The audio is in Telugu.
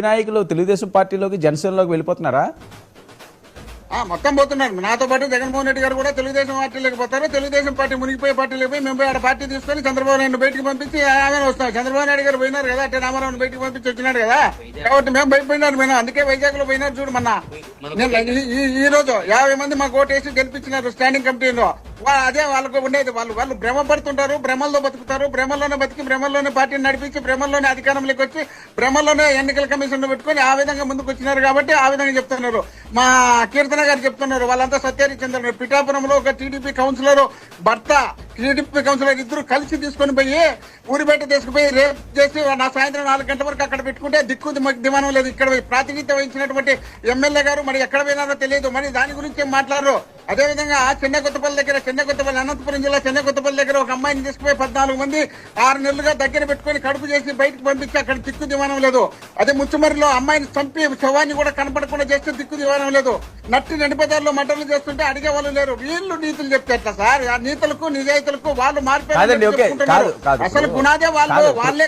నాయకులు తెలుగుదేశం పార్టీలోకి జనసేనలోకి వెళ్ళిపోతున్నారా? మొత్తం పోతున్నారు. నాతో పాటు జగన్మోహన్ రెడ్డి గారు కూడా తెలుగుదేశం పార్టీలోకి పోతారు. తెలుగుదేశం పార్టీ మునిగిపోయే పార్టీలోకి పోయి మేము ఆడ పార్టీ తీసుకొని చంద్రబాబు నాయుడు బయటికి పంపించి ఆమె వస్తాం. చంద్రబాబు నాయుడు గారు పోయినారు కదా, అంటే రామారావుని బయటికి పంపించి వచ్చినాడు కదా, కాబట్టి మేము భయపోయినారు. మేము అందుకే వైజాగ్ లో పోయినారు. చూడు మొన్న ఈ రోజు 50 మంది మాకు ఓటేసి గెలిపించినారు స్టాండింగ్ కమిటీలో. అదే వాళ్ళకు ఉండేది. వాళ్ళు భ్రమ పడుతుంటారు, భ్రమల్లో బతుకుతారు, భ్రమల్లోనే బతికి భ్రమల్లోనే పార్టీని నడిపించి భ్రమల్లోనే అధికారంలోకి వచ్చి భ్రమల్లోనే ఎన్నికల కమిషన్ పెట్టుకుని ఆ విధంగా ముందుకు వచ్చినారు. కాబట్టి ఆ విధంగా చెప్తున్నారు. మా కీర్తన గారు చెప్తున్నారు, వాళ్ళంతా సత్యహరిచంద్ర పిఠాపురంలో ఒక టీడీపీ కౌన్సిలర్ భర్త, టీడీపీ కౌన్సిలర్ ఇద్దరు కలిసి తీసుకుని పోయి ఊరి బయట తీసుకుపోయి రేప్ చేసి నా సాయంత్రం 4 గంటల వరకు అక్కడ పెట్టుకుంటే దిక్కు దిమానం లేదు. ఇక్కడ ప్రాతినిధ్యం వహించినటువంటి ఎమ్మెల్యే గారు మరి ఎక్కడ పోయినారో తెలియదు. మరి దాని గురించి ఏం మాట్లాడరు. అదేవిధంగా చెన్నై కొత్తపల్లి దగ్గర, చెన్నై కొత్తపల్లి అనంతపురం జిల్లా చెన్నై కొత్తపల్లి దగ్గర ఒక అమ్మాయిని తీసుకుపోయి 14 మంది 6 నెలలుగా దగ్గర పెట్టుకుని కడుపు చేసి బయటకు పంపించి అక్కడ దిక్కు దిమానం లేదు. అదే ముచ్చుమరిలో అమ్మాయిని చంపి శవాన్ని కూడా కనపడకుండా చేస్తే దిక్కు దిమానం లేదు. నట్టి నడిపదారులో మంటలు చేస్తుంటే అడిగే వాళ్ళు లేరు. వీళ్ళు నీతులు చెప్తే ఎట్లా సార్? ఆ నీతులకు నిజాయితీలకు వాళ్ళు మార్పు. అసలు గుణాదే వాళ్ళే